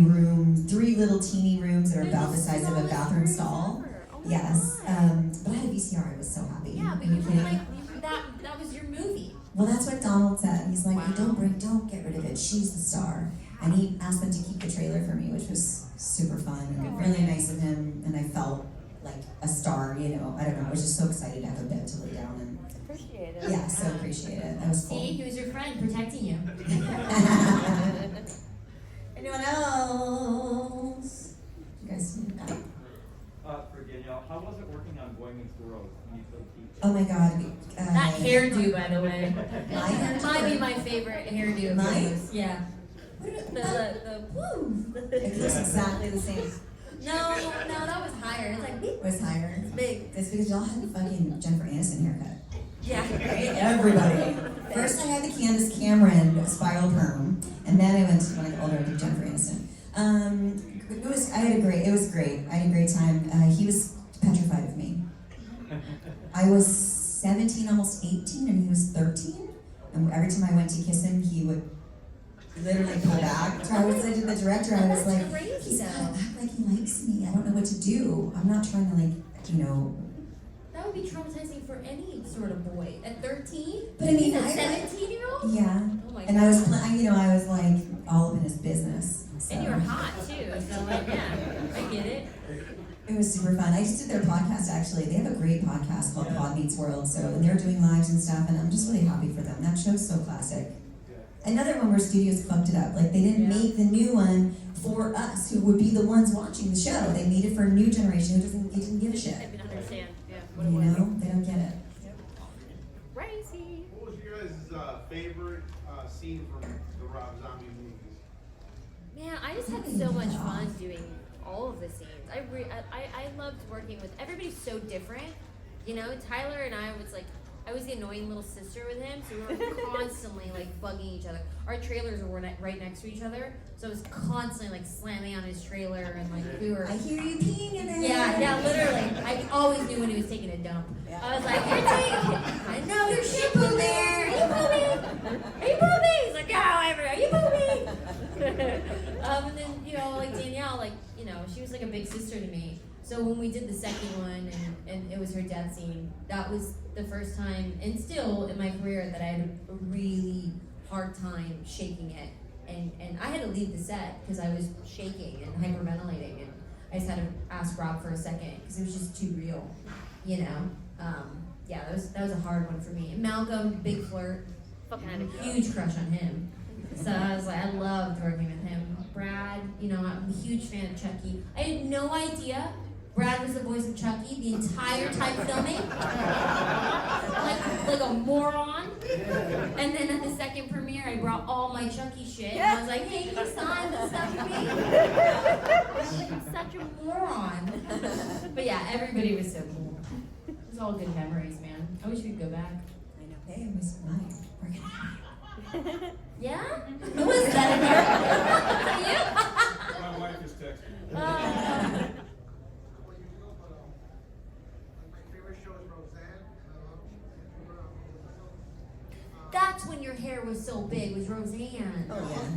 little teeny rooms that are about the size of a bathroom stall. Yes, but I had a VCR. I was so happy. Yeah, but you were like that was your movie. Well, that's what Donald said. He's like, hey, don't get rid of it. She's the star. And he asked them to keep the trailer for me, which was super fun and really nice of him. And I felt like a star, you know. I don't know. I was just so excited to have a bed to lay down and appreciate it. Yeah, so appreciate it. That was cool. See, he was your friend protecting you. Anyone else? You guys need that. For Danielle, how was it working on Going Into the Rose? Oh my God. That hairdo, by the way. My hairdo? Might be my favorite hairdo. of Mine? yours. Yeah. The woo. It looks exactly the same. No, that was higher. It's like It was higher. It's big. It's because y'all had the fucking Jennifer Aniston haircut. Yeah. Everybody. First I had the Candace Cameron spiral perm, and then I went to when I got older I did Jennifer Aniston. It was great. I had a great time. He was petrified of me. I was 17, almost 18, and he was 13. And every time I went to kiss him, he would literally pull back. So I would say to the director, I was like, he's gotta act like he likes me. I don't know what to do. I'm not trying to That would be traumatizing for any sort of boy. At 13? But I mean, a 17-year-old? Yeah. Oh my And God. I was I was like all up in his business. So. And you were hot too, so like, yeah, I get it. It was super fun. I just did their podcast actually. They have a great podcast called Pod Meets World. So and they're doing lives and stuff, and I'm just really happy for them. That show's so classic. Another one where studios fucked it up. Like they didn't make the new one for us, who would be the ones watching the show. They made it for a new generation who didn't give a shit. I can understand. Yeah. You know, they don't get it. Crazy. What was your guys' favorite scene from the Rob Zombie movies? Man, I just had so much fun doing all of the scenes. I loved working with everybody's so different. You know, Tyler and I was the annoying little sister with him, so we were constantly like bugging each other. Our trailers were right next to each other, so I was constantly like slamming on his trailer and like we were. I hear you peeing in it. Yeah, literally. I always knew when he was taking a dump. I was like, you're taking. I know you're shit pooping there. Are you pooping? Are you pooping? He's like, are you pooping? And then like Danielle, she was like a big sister to me. So when we did the second one and it was her death scene, that was the first time, and still in my career, that I had a really hard time shaking it. And I had to leave the set because I was shaking and hyperventilating, and I just had to ask Rob for a second because it was just too real, Yeah, that was a hard one for me. And Malcolm, big flirt, fucking had a huge crush on him. So I was like, I loved working with him. Brad, I'm a huge fan of Chucky. I had no idea Brad was the voice of Chucky the entire time filming. like a moron. And then at the second premiere, I brought all my Chucky shit. And I was like, hey, can you sign this stuff for me? I'm such a moron. But yeah, everybody was so cool. It was all good memories, man. I wish we'd go back. I know. Hey, it was nice. We're gonna Yeah? Who was that in here? You? My wife is texting. That's when your hair was so big, was Roseanne. Oh yeah.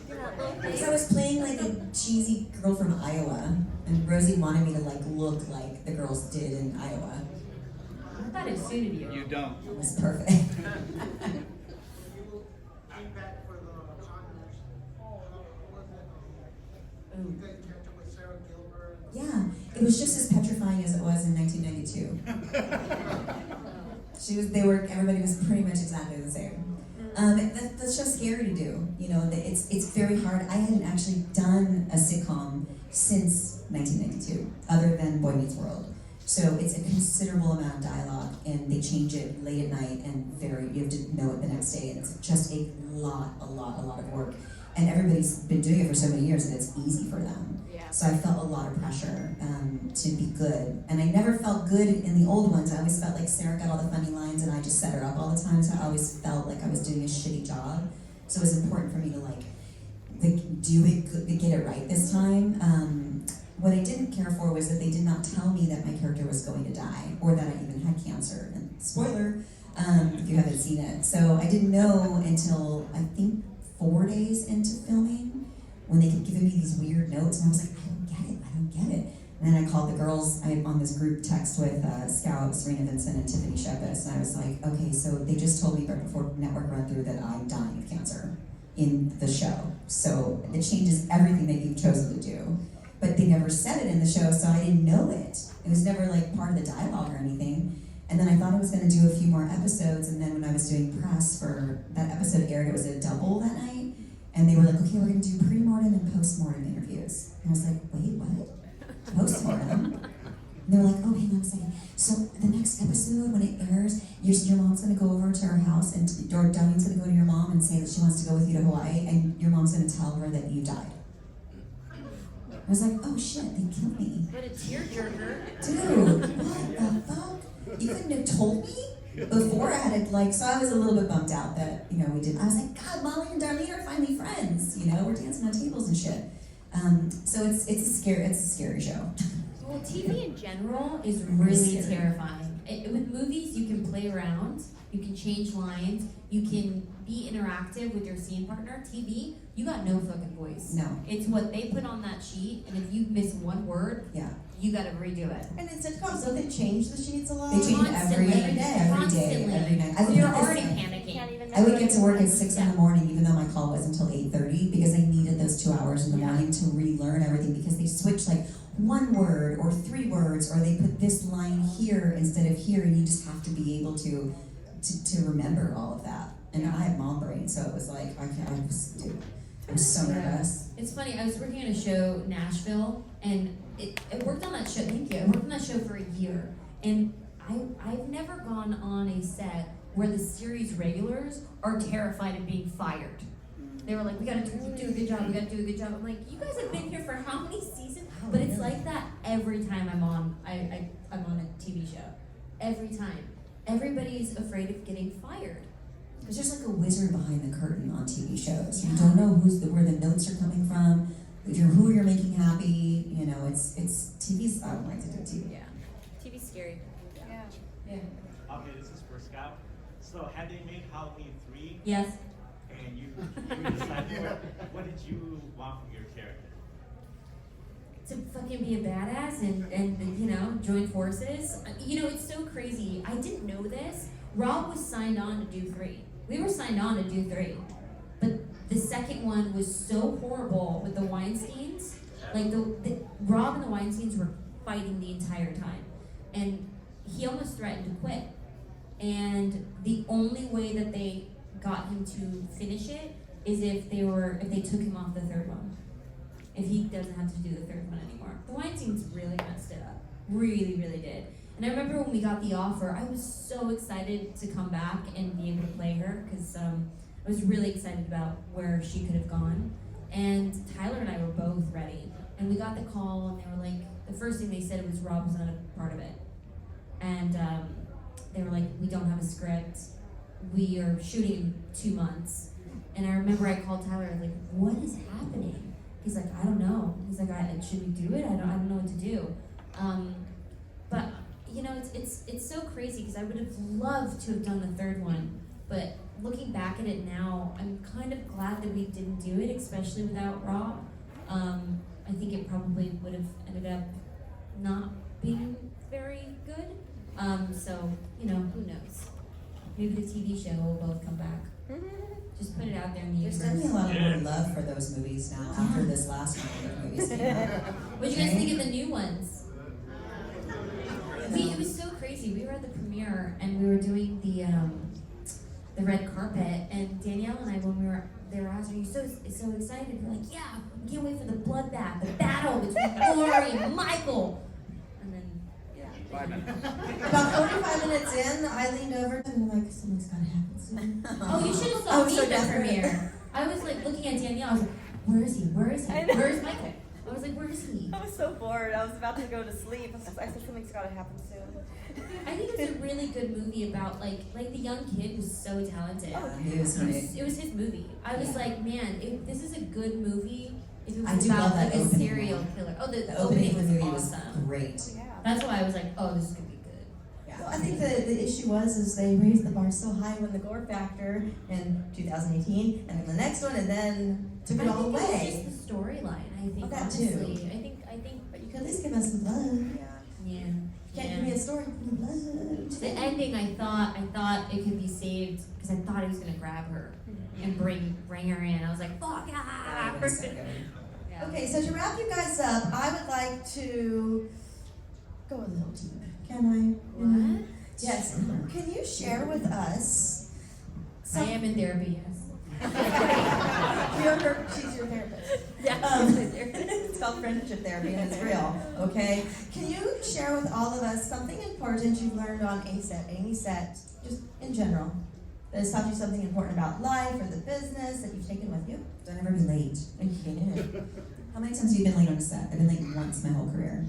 Yeah, Because I was playing like a cheesy girl from Iowa, and Rosie wanted me to look like the girls did in Iowa. I thought it suited you. You don't. It was perfect. Yeah, it was just as petrifying as it was in 1992. Everybody was pretty much exactly the same. That's just scary to do. It's very hard. I hadn't actually done a sitcom since 1992, other than Boy Meets World. So it's a considerable amount of dialogue, and they change it late at night, and you have to know it the next day, and it's just a lot of work. And everybody's been doing it for so many years, and it's easy for them. Yeah. So I felt a lot of pressure to be good. And I never felt good in the old ones. I always felt like Sarah got all the funny lines and I just set her up all the time. So I always felt like I was doing a shitty job. So it was important for me to do it good, to get it right this time. What I didn't care for was that they did not tell me that my character was going to die or that I even had cancer. And spoiler, if you haven't seen it. So I didn't know until I think 4 days into filming, when they kept giving me these weird notes, and I was like, I don't get it. And then I called the girls. I'm on this group text with Scout, Serena Vincent, and Tiffany Shepis, and I was like, okay, so they just told me right before network run through that I'm dying of cancer in the show. So it changes everything that you've chosen to do. But they never said it in the show, so I didn't know it. It was never part of the dialogue or anything. And then I thought I was going to do a few more episodes, and then when I was doing press for that episode aired, it was a double that night. And they were like, okay, we're going to do pre-mortem and post-mortem interviews. And I was like, wait, what? Post-mortem? And they were like, oh, hang on a second. So the next episode, when it airs, your mom's going to go over to her house, and Donnie's going to go to your mom and say that she wants to go with you to Hawaii, and your mom's going to tell her that you died. I was like, oh shit, they killed me. What a tearjerker. Dude, what the fuck? You couldn't have told me before I had it, so I was a little bit bummed out that, we didn't. I was like, God, Molly and Darlene are finally friends, you know, we're dancing on tables and shit. So it's a scary show. Well, TV in general is really Scary. terrifying. With movies, you can play around, you can change lines, you can be interactive with your scene partner. TV, you got no fucking voice. No. It's what they put on that sheet, and if you miss one word, Yeah. you gotta redo it. And it's sitcoms, so they change the sheets a lot. They change Constantly. every day, Constantly. every night. So you're would- already Can't panicking. even I would know get to what work it at is. 6 in the morning, even though my call was until 8:30, because I needed those 2 hours in the morning to relearn everything, because they switch like one word or 3 words, or they put this line here instead of here, and you just have to be able to remember all of that. And I have mom brain, so it was like I'm so nervous. It's funny, I was working on a show, Nashville, and I worked on that show, thank you, I worked on that show for a year, and I've never gone on a set where the series regulars are terrified of being fired. They were like, we gotta do a good job, we gotta do a good job. I'm like, you guys have been here for how many seasons? But it's like that every time I'm on a TV show. Every time. Everybody's afraid of getting fired. Because there's like a wizard behind the curtain on TV shows. You Yeah. don't know where the notes are coming from, who you're making happy. You know, it's TV's. I don't like to do TV. Yeah. TV's scary. Yeah. Okay, this is for Scout. So had they made Halloween 3 Yes. and you decided what did you want from your character? To fucking be a badass and you know, join forces. You know, it's so crazy. I didn't know this. Rob was signed on to do 3. We were signed on to do 3. But the second one was so horrible with the Weinsteins. Like the Rob and the Weinsteins were fighting the entire time. And he almost threatened to quit. And the only way that they got him to finish it is if they took him off the third one. If he doesn't have to do the third one anymore. The Weinsteins really messed it up. Really, really did. And I remember when we got the offer, I was so excited to come back and be able to play her, because I was really excited about where she could have gone. And Tyler and I were both ready. And we got the call, and they were like, the first thing they said was Rob was not a part of it. And they were like, we don't have a script. We are shooting in 2 months. And I remember I called Tyler, I was like, what is happening? He's like, I don't know. He's like, should we do it? I don't know what to do. But you know, it's so crazy, because I would have loved to have done the third one. But looking back at it now, I'm kind of glad that we didn't do it, especially without Rob. I think it probably would have ended up not being very good. So, you know, who knows? Maybe the TV show will both come back. Just put it out there in the There's universe. definitely a lot of more love for those movies now after this last round of movies came out. What do you guys think of the new ones? It was so crazy. We were at the premiere and we were doing the red carpet, and Danielle and I, when they were asking, "Are you so excited?" We're like, "Yeah, we can't wait for the bloodbath, the battle between Lori and Michael." And then, yeah. 5 minutes. About 45 minutes in, I leaned over and I'm like, something's gotta happen soon. Oh, you should have I saw was me so at the desperate. premiere. I was like looking at Danielle. I was like, "Where is he? Where is he? I know. Where is Michael?" I was like, "Where is he?" I was so bored. I was about to go to sleep. I said something's got to happen soon. I think it's a really good movie about like the young kid was so talented. Yeah, he was great. It was his movie. I was like, man, this is a good movie. If it was I do about love that like a opening serial one. killer. Oh, The opening of the movie was awesome. great. Yeah. That's why I was like, oh, this is gonna be good. Well, I think the issue was they raised the bar so high when the gore factor in 2018, and then the next one, and then took it all I think away. it was just the storyline. I think Oh, that honestly, too. I think. But you could at least give us some blood. Yeah. Can't give me a story from blood. The ending, I thought it could be saved because I thought he was gonna grab her and bring her in. I was like, fuck ah! Yeah. Okay, so to wrap you guys up, I would like to go a little deep. Can I? What? Yes. Can you share with us? I am in therapy. She's your therapist. Yeah. It's called friendship therapy, and it's real. Okay. Can you share with all of us something important you've learned on any set, just in general, that has taught you something important about life or the business that you've taken with you? Don't ever be late. Okay. How many times have you been late on a set? I've been late once my whole career.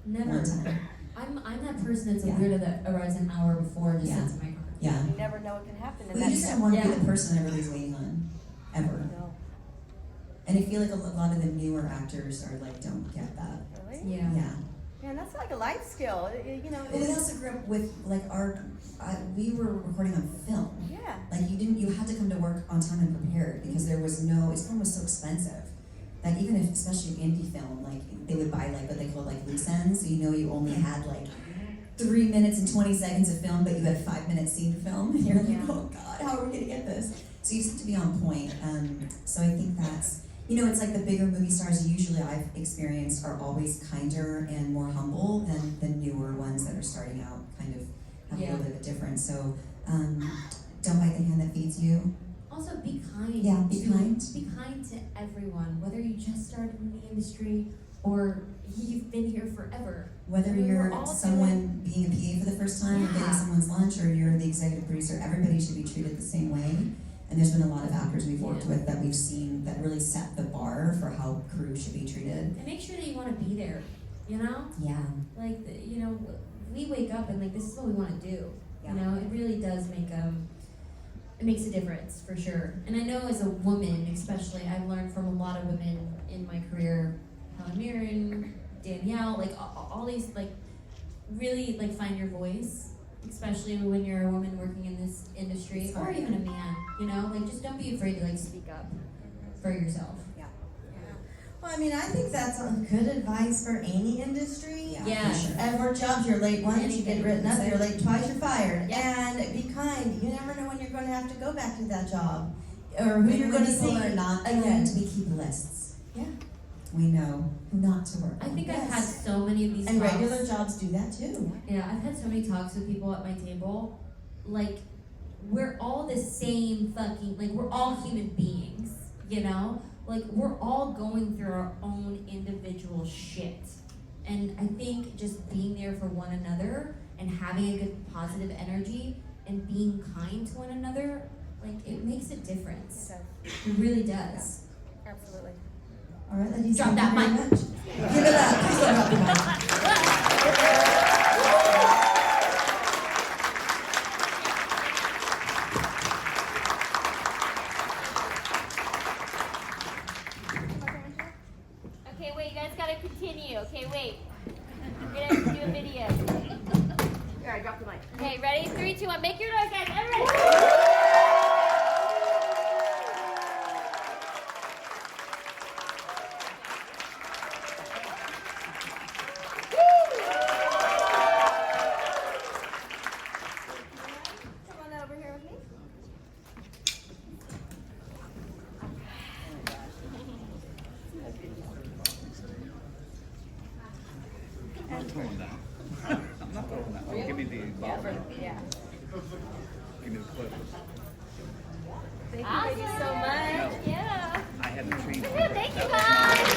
Never. One time. I'm that person that's a Yeah. weirdo that arrives an hour before and just Yeah. sits in my car. Yeah. You never know what can happen. Well, you just don't want to be Yeah. the person everybody's waiting on. Ever. No. And I feel like a lot of the newer actors are like, don't get that. Really? Yeah. Yeah. Man, that's like a life skill. You know. But we also grew up with like we were recording on film. Yeah. Like you had to come to work on time and prepared because there was no, film was so expensive that even if, especially indie film, like they would buy like what they called like loose ends, so you only had like 3 minutes and 20 seconds of film, but you had 5 minutes scene to film, and you're like, oh God, how are we gonna get this? So you just have to be on point. So I think that's, it's like the bigger movie stars usually I've experienced are always kinder and more humble than the newer ones that are starting out kind of have a little bit of a difference. So don't bite the hand that feeds you. Also, be kind. Yeah, be kind. Be kind to everyone, whether you just started in the industry or you've been here forever. Whether you're someone being a PA for the first time or getting someone's lunch or you're the executive producer, everybody should be treated the same way. And there's been a lot of actors we've worked with that we've seen that really set the bar for how crew should be treated. And make sure that you want to be there, you know? Yeah. Like, we wake up and like, this is what we want to do. You know, it really does make it makes a difference for sure. And I know as a woman, especially, I've learned from a lot of women in my career, Helen Mirren, Danielle, like all these, like really like find your voice, especially when you're a woman working in this industry, or even a man. Like just don't be afraid to like speak up for yourself. Well, I mean, I think that's good advice for any industry. Yeah. For sure. And work jobs, you're late once, you get written up, you're late twice, you're fired. Yeah. And be kind. You never know when you're going to have to go back to that job. Or who you're going to see are not again. we keep lists. Yeah. We know who not to work I on. think I've had so many of these And talks. regular jobs do that too. Yeah, I've had so many talks with people at my table. Like, we're all the same fucking, like, we're all human beings, Like, we're all going through our own individual shit. And I think just being there for one another and having a good positive energy and being kind to one another, like, it makes a difference. It really does. Absolutely. All right, ladies. Drop thank that you mic. very much. Give it up. Please don't drop the mic. Okay, wait, you guys gotta continue. Okay, wait. We're gonna do a video. Here, I dropped the mic. Okay, ready? 3, 2, 1. Make your noise, guys. Everybody. Come on over here with me. I'm not throwing down. I'm not throwing down. Oh, give me the bottle. Yeah. Give me the clip. Thank you so much. Yeah. I had to change. Thank you, guys.